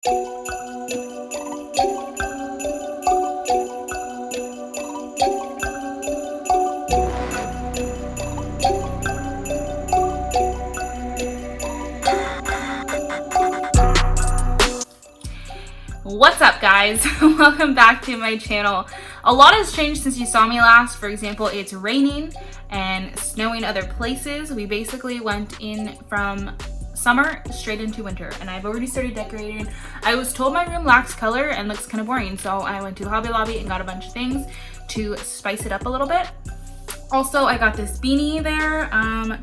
What's up, guys? Welcome back to my channel. A lot has changed since you saw me last. For example, it's raining and snowing other places. We basically went in from summer straight into winter, and I've already started decorating. I was told my room lacks color and looks kind of boring, so I went to Hobby Lobby and got a bunch of things to spice it up a little bit. Also, I got this beanie there.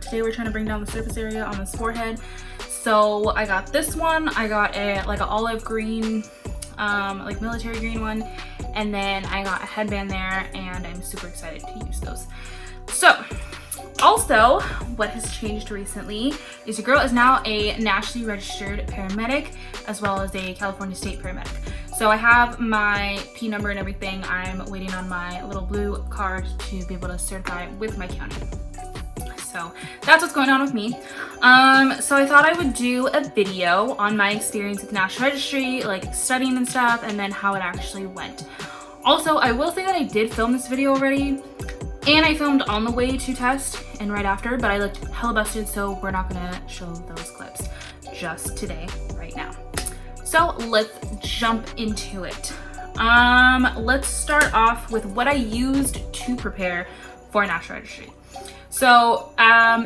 Today we're trying to bring down the surface area on this forehead. So I got this one. I got like an olive green, like military green one, and then I got a headband there, and I'm super excited to use those. So also, what has changed recently is your girl is now a nationally registered paramedic as well as a California state paramedic. So I have my P number and everything. I'm waiting on my little blue card to be able to certify with my county. So that's what's going on with me. So I thought I would do a video on my experience with the National Registry, like studying and stuff, and then how it actually went. Also, I will say that I did film this video already, and I filmed on the way to test and right after, but I looked hella busted, so we're not gonna show those clips just today, right now. So let's jump into it. Let's start off with what I used to prepare for National Registry. So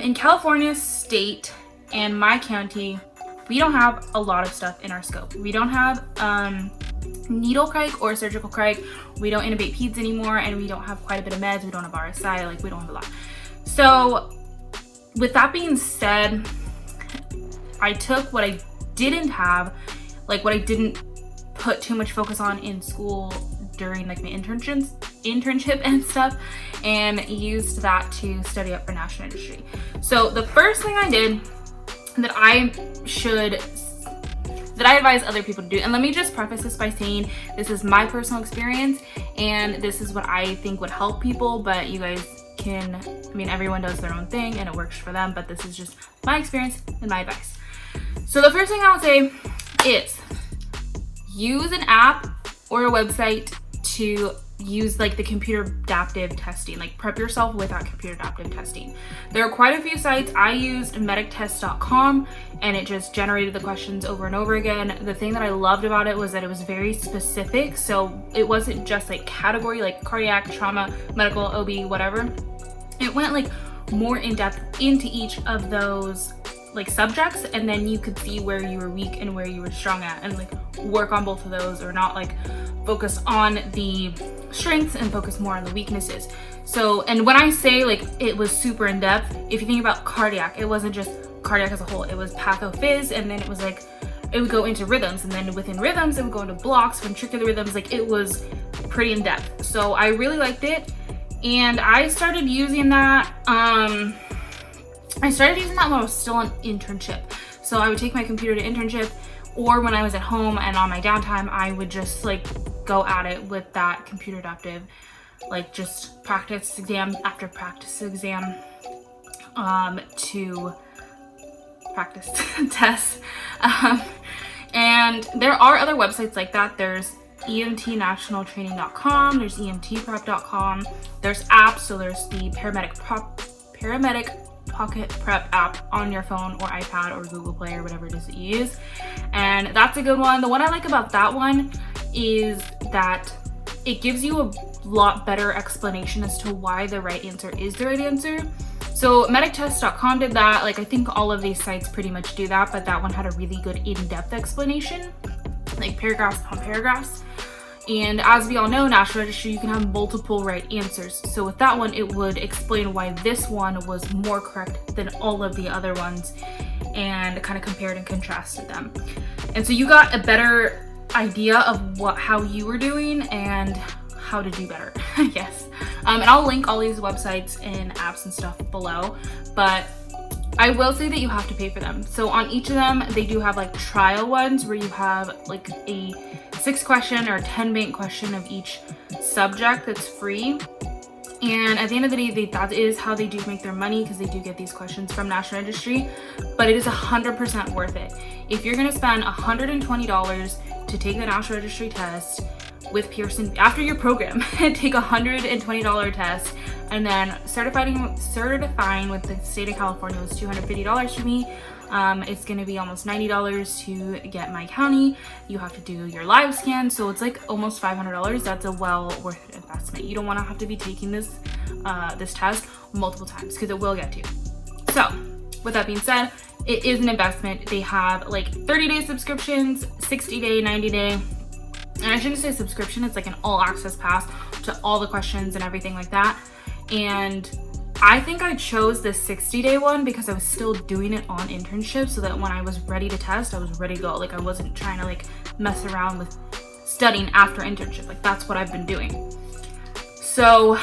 in California state and my county, we don't have a lot of stuff in our scope. We don't have needle crike or surgical crike. We don't intubate peds anymore, and we don't have quite a bit of meds. We don't have RSI, like we don't have a lot. So with that being said, I took what I didn't have, like what I didn't put too much focus on in school during like my internship and stuff, and used that to study up for National Registry. So the first thing I did that I advise other people to do, and let me just preface this by saying this is my personal experience and this is what I think would help people, but you guys can, I mean, everyone does their own thing and it works for them, but this is just my experience and my advice. So the first thing I'll say is use an app or a website to use like the computer adaptive testing, like prep yourself with that computer adaptive testing. There are quite a few sites. I used medictest.com and it just generated the questions over and over again. The thing that I loved about it was that it was very specific, so it wasn't just like category like cardiac, trauma, medical, OB, whatever. It went like more in depth into each of those like subjects, and then you could see where you were weak and where you were strong at, and like work on both of those, or not like focus on the strengths and focus more on the weaknesses. So, and when I say like it was super in depth, if you think about cardiac, it wasn't just cardiac as a whole, it was pathophys, and then it was like it would go into rhythms, and then within rhythms it would go into blocks, ventricular rhythms. Like it was pretty in depth, so I really liked it, and I started using that. I started using that when I was still on internship. So I would take my computer to internship, or when I was at home and on my downtime, I would just like go at it with that computer adaptive, like just practice exam after practice exam to practice tests. And there are other websites like that. There's EMTnationaltraining.com, there's EMTprep.com, there's apps. So there's the Paramedic Pocket Prep app on your phone or iPad or Google Play or whatever it is that you use, and that's a good one. The one I like about that one is that it gives you a lot better explanation as to why the right answer is the right answer. So medictest.com did that. Like I think all of these sites pretty much do that, but that one had a really good in-depth explanation, like paragraphs upon paragraphs. And as we all know, National Registry, you can have multiple right answers. So with that one, it would explain why this one was more correct than all of the other ones, and kind of compared and contrasted them. And so you got a better idea of how you were doing and how to do better, I guess. And I'll link all these websites and apps and stuff below, but I will say that you have to pay for them. So on each of them, they do have like trial ones where you have like a 6 question or 10 bank question of each subject that's free. And at the end of the day, that is how they do make their money, because they do get these questions from National Registry. But it is 100% worth it. If you're gonna spend $120 to take the National Registry test with Pearson after your program, take a $120 test, and then certifying with the state of California was $250 for me. It's gonna be almost $90 to get my county. You have to do your live scan, so it's like almost $500. That's a well worth it investment. You don't want to have to be taking this test multiple times, because it will get to you. So with that being said, it is an investment. They have like 30-day subscriptions, 60-day, 90-day, and I shouldn't say subscription, it's like an all access pass to all the questions and everything like that. And I think I chose the 60-day one because I was still doing it on internship, so that when I was ready to test, I was ready to go. Like, I wasn't trying to like mess around with studying after internship. Like, that's what I've been doing. So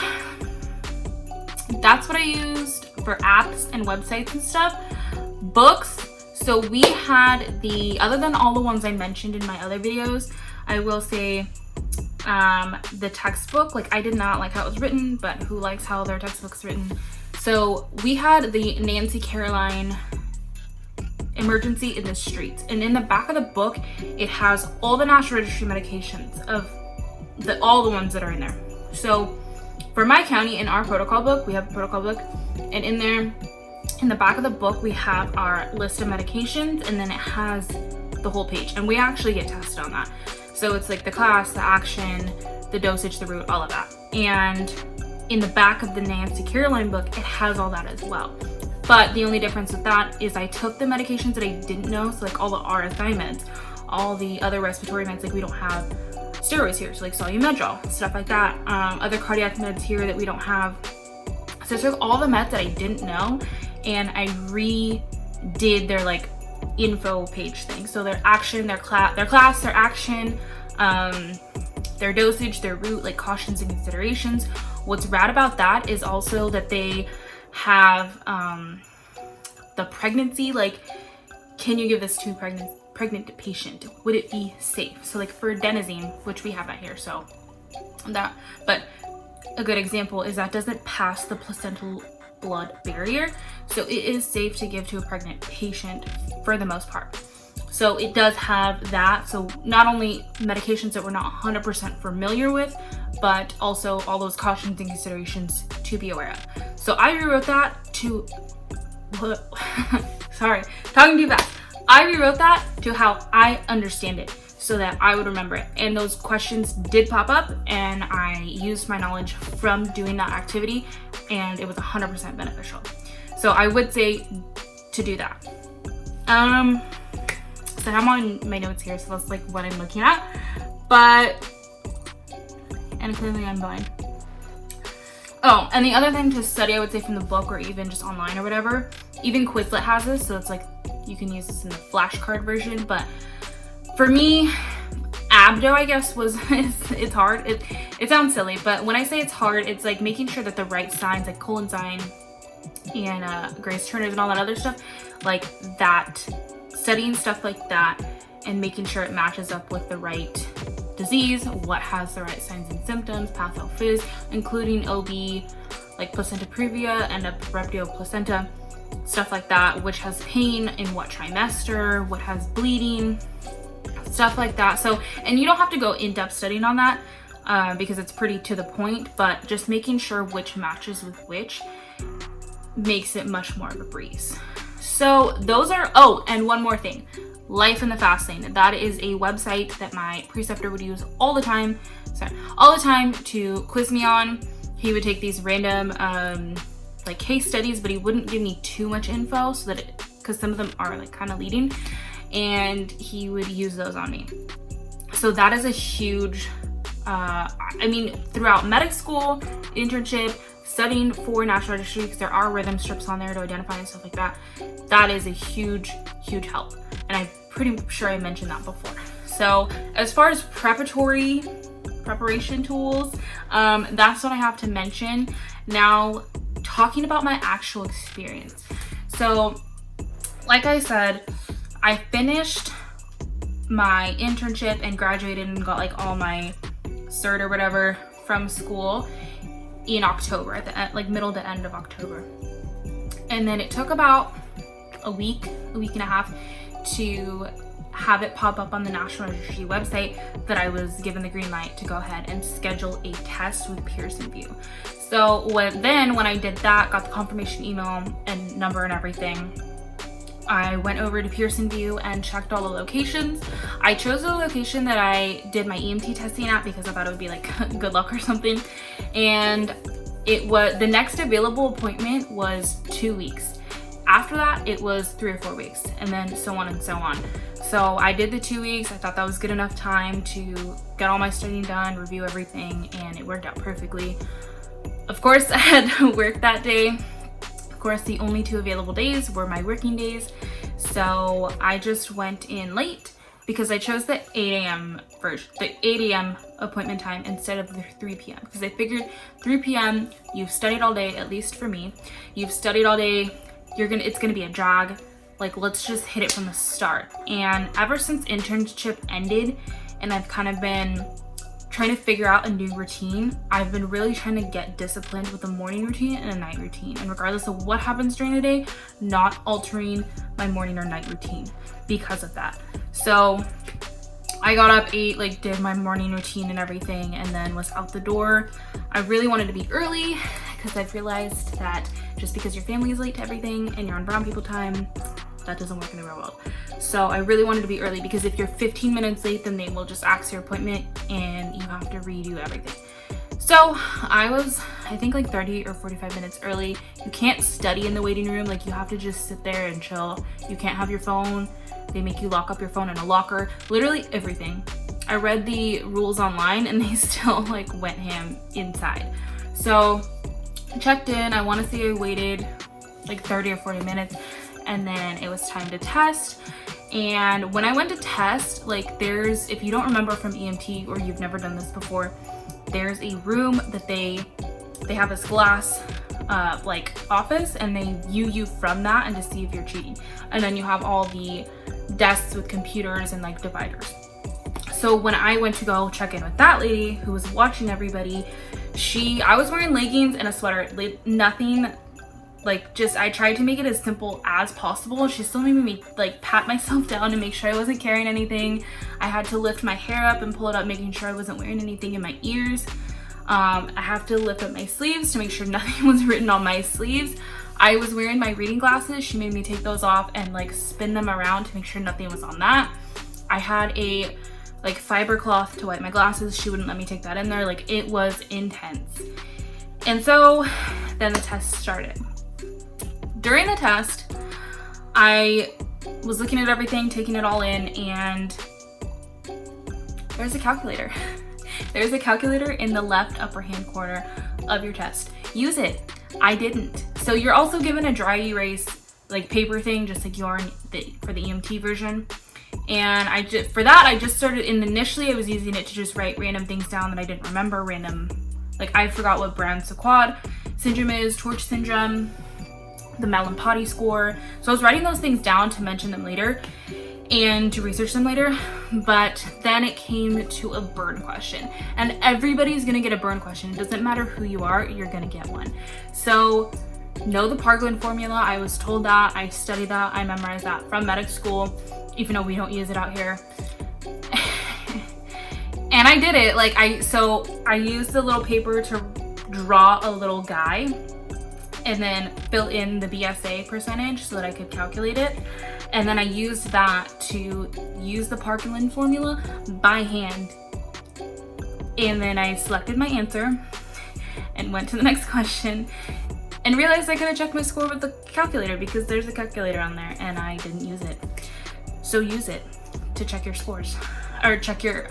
that's what I used for apps and websites and stuff. Books. So we had other than all the ones I mentioned in my other videos, I will say the textbook, like, I did not like how it was written, but who likes how their textbook's written? So we had the Nancy Caroline Emergency in the Streets, and in the back of the book it has all the National Registry medications of all the ones that are in there. So for my county, in our protocol book, we have a protocol book, and in there, in the back of the book, we have our list of medications, and then it has the whole page, and we actually get tested on that. So it's like the class, the action, the dosage, the route, all of that. And in the back of the Nancy Caroline book, it has all that as well. But the only difference with that is I took the medications that I didn't know, so like all the RSI meds, all the other respiratory meds, like we don't have steroids here, so like Solumedrol, stuff like that. Other cardiac meds here that we don't have. So I took all the meds that I didn't know, and I redid their like info page thing. So their action, their class, their action, their dosage, their route, like cautions and considerations. What's rad about that is also that they have the pregnancy, like, can you give this to a pregnant patient? Would it be safe? So like for adenosine, which we have that here, so that, but a good example is that doesn't pass the placental blood barrier, so it is safe to give to a pregnant patient for the most part. So it does have that, so not only medications that we're not 100% familiar with, but also all those cautions and considerations to be aware of. So I rewrote that to sorry, talking too fast. I rewrote that to how I understand it, so that I would remember it. And those questions did pop up, and I used my knowledge from doing that activity, and it was 100% beneficial. So I would say to do that. So I'm on my notes here, so that's like what I'm looking at. But, and clearly I'm blind. Oh, and the other thing to study, I would say, from the book or even just online or whatever, even Quizlet has this, so it's like you can use this in the flashcard version. But for me, abdo, I guess, it's hard. It sounds silly, but when I say it's hard, it's like making sure that the right signs, like colon sign and Grace Turner's and all that other stuff, like that, studying stuff like that and making sure it matches up with the right disease, what has the right signs and symptoms, pathophys, including OB, like placenta previa and epipreptio placenta, stuff like that, which has pain in what trimester, what has bleeding, stuff like that. So, and you don't have to go in-depth studying on that because it's pretty to the point, but just making sure which matches with which makes it much more of a breeze. So those are, oh, and one more thing, Life in the Fast Lane. That is a website that my preceptor would use all the time to quiz me on. He would take these random like case studies, but he wouldn't give me too much info, so that because some of them are like kind of leading, and he would use those on me. So that is a huge, I mean, throughout medic school, internship, studying for National Registry, because there are rhythm strips on there to identify and stuff like that. That is a huge, huge help. And I'm pretty sure I mentioned that before. So as far as preparation tools, that's what I have to mention. Now, talking about my actual experience. So like I said, I finished my internship and graduated and got like all my cert or whatever from school in October, at the end, like middle to end of October. And then it took about a week and a half to have it pop up on the National Registry website that I was given the green light to go ahead and schedule a test with Pearson VUE. So when I did that, got the confirmation email and number and everything, I went over to Pearson VUE and checked all the locations. I chose the location that I did my EMT testing at because I thought it would be like good luck or something. And it was, the next available appointment was 2 weeks. After that, it was 3 or 4 weeks, and then so on and so on. So I did the 2 weeks. I thought that was good enough time to get all my studying done, review everything, and it worked out perfectly. Of course, I had to work that day. Of course, the only 2 available days were my working days. So I just went in late because I chose the 8 a.m. version, the 8 a.m. appointment time instead of the 3 p.m. because I figured 3 p.m. you've studied all day, at least for me. You've studied all day. It's gonna be a drag. Like, let's just hit it from the start. And ever since internship ended and I've kind of been trying to figure out a new routine, I've been really trying to get disciplined with a morning routine and a night routine. And regardless of what happens during the day, not altering my morning or night routine because of that. So I got up, ate, like did my morning routine and everything, and then was out the door. I really wanted to be early because I've realized that just because your family is late to everything and you're on brown people time, that doesn't work in the real world. So I really wanted to be early because if you're 15 minutes late, then they will just axe your appointment and you have to redo everything. So I was, I think like 30 or 45 minutes early. You can't study in the waiting room. Like, you have to just sit there and chill. You can't have your phone. They make you lock up your phone in a locker. Literally everything. I read the rules online and they still like went ham inside. So I checked in. I want to say I waited like 30 or 40 minutes. And then it was time to test. And when I went to test, like, there's, if you don't remember from EMT or you've never done this before, there's a room that they have this glass like office, and they view you from that and to see if you're cheating. And then you have all the desks with computers and like dividers. So when I went to go check in with that lady who was watching everybody, I was wearing leggings and a sweater, like nothing. Like, just, I tried to make it as simple as possible. She still made me like pat myself down to make sure I wasn't carrying anything. I had to lift my hair up and pull it up, making sure I wasn't wearing anything in my ears. I have to lift up my sleeves to make sure nothing was written on my sleeves. I was wearing my reading glasses. She made me take those off and like spin them around to make sure nothing was on that. I had a like fiber cloth to wipe my glasses. She wouldn't let me take that in there. Like, it was intense. And so then the test started. During the test, I was looking at everything, taking it all in, and there's a calculator. There's a calculator in the left upper hand corner of your test. Use it. I didn't. So you're also given a dry erase like paper thing, just like you are for the EMT version. And I just started, initially I was using it to just write random things down that I didn't remember, like I forgot what Brown-Séquard syndrome is, Torch syndrome, the Malin-Potty score. So I was writing those things down to mention them later and to research them later. But then it came to a burn question, and everybody's gonna get a burn question. It doesn't matter who you are, you're gonna get one. So know the Pargolin formula. I was told that, I studied that, I memorized that from medic school, even though we don't use it out here. And I did it. Like, I used the little paper to draw a little guy and then fill in the BSA percentage so that I could calculate it. And then I used that to use the Pargolin formula by hand. And then I selected my answer and went to the next question and realized I could have checked my score with the calculator because there's a calculator on there and I didn't use it. So use it to check your scores or check your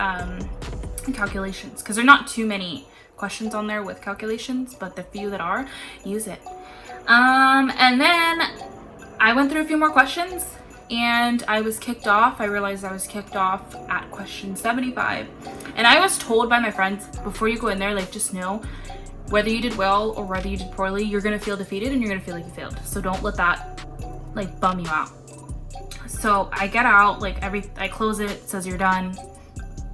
calculations, because there are not too many questions on there with calculations, but the few that are, use it. And then I went through a few more questions and I was kicked off. I realized I was kicked off at question 75. And I was told by my friends, before you go in there, like, just know whether you did well or whether you did poorly, you're gonna feel defeated and you're gonna feel like you failed. So don't let that like bum you out. So I get out, like I close it, it says you're done.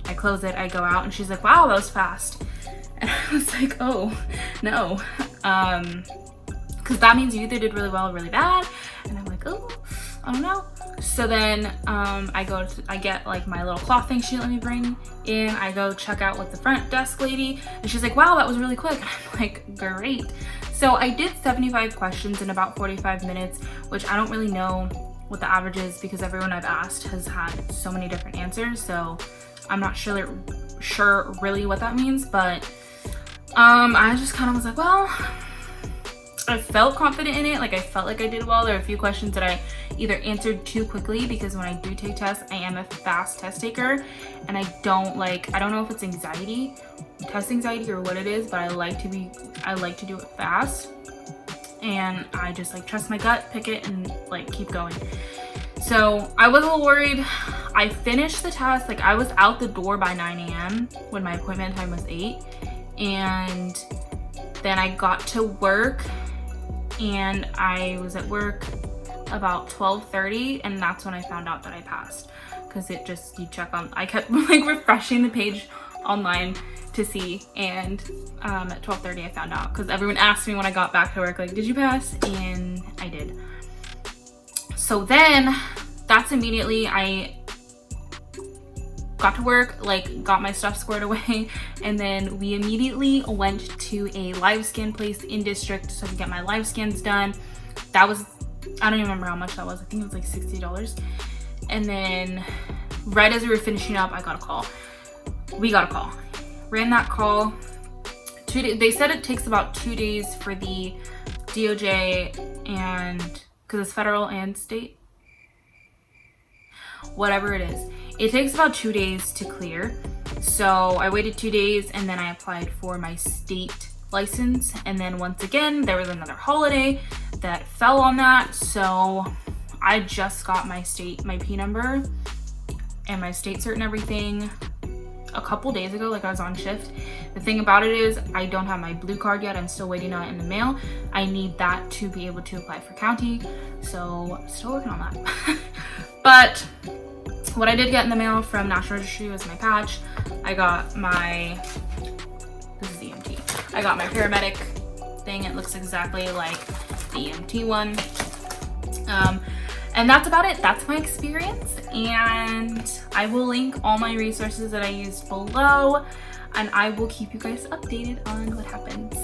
I close it, I go out, and she's like, wow, that was fast. And I was like, oh no, because that means you either did really well or really bad. And I'm like, oh, I don't know. So then I get like my little cloth thing she let me bring in. I go check out with the front desk lady, and she's like, wow, that was really quick. And I'm like, great. So I did 75 questions in about 45 minutes, which I don't really know what the average is because everyone I've asked has had so many different answers. So I'm not sure really what that means, but I just kind of was like, well, I felt confident in it. Like I felt like I did well. There are a few questions that I either answered too quickly because when I do take tests, I am a fast test taker, and I don't know if it's test anxiety or what it is, but I like to do it fast, and I just like trust my gut, pick it, and like keep going. So I was a little worried. I finished the test, like I was out the door by 9 a.m. when my appointment time was 8, and then I got to work, and I was at work about 12:30, and that's when I found out that I passed, because it just, you check on, I kept like refreshing the page online to see, and at 12:30 I found out, because everyone asked me when I got back to work, like, did you pass? And I did. So then that's immediately, I got to work, like got my stuff squared away, and then we immediately went to a live scan place in district so I could get my live scans done. That was, I don't even remember how much that was. I think it was like $60. And then right as we were finishing up, I got a call. We got a call. Ran that call. They said it takes about 2 days for the DOJ, and because it's federal and state, whatever it is, it takes about 2 days to clear. So I waited 2 days, and then I applied for my state license, and then once again there was another holiday that fell on that, so I just got my P number and my state cert and everything a couple days ago. Like I was on shift. The thing about it is I don't have my blue card yet. I'm still waiting on it in the mail. I need that to be able to apply for county, so still working on that. But what I did get in the mail from National Registry was my patch. I got my, this is the EMT. I got my paramedic thing. It looks exactly like the EMT one. And that's about it. That's my experience, and I will link all my resources that I used below, and I will keep you guys updated on what happens.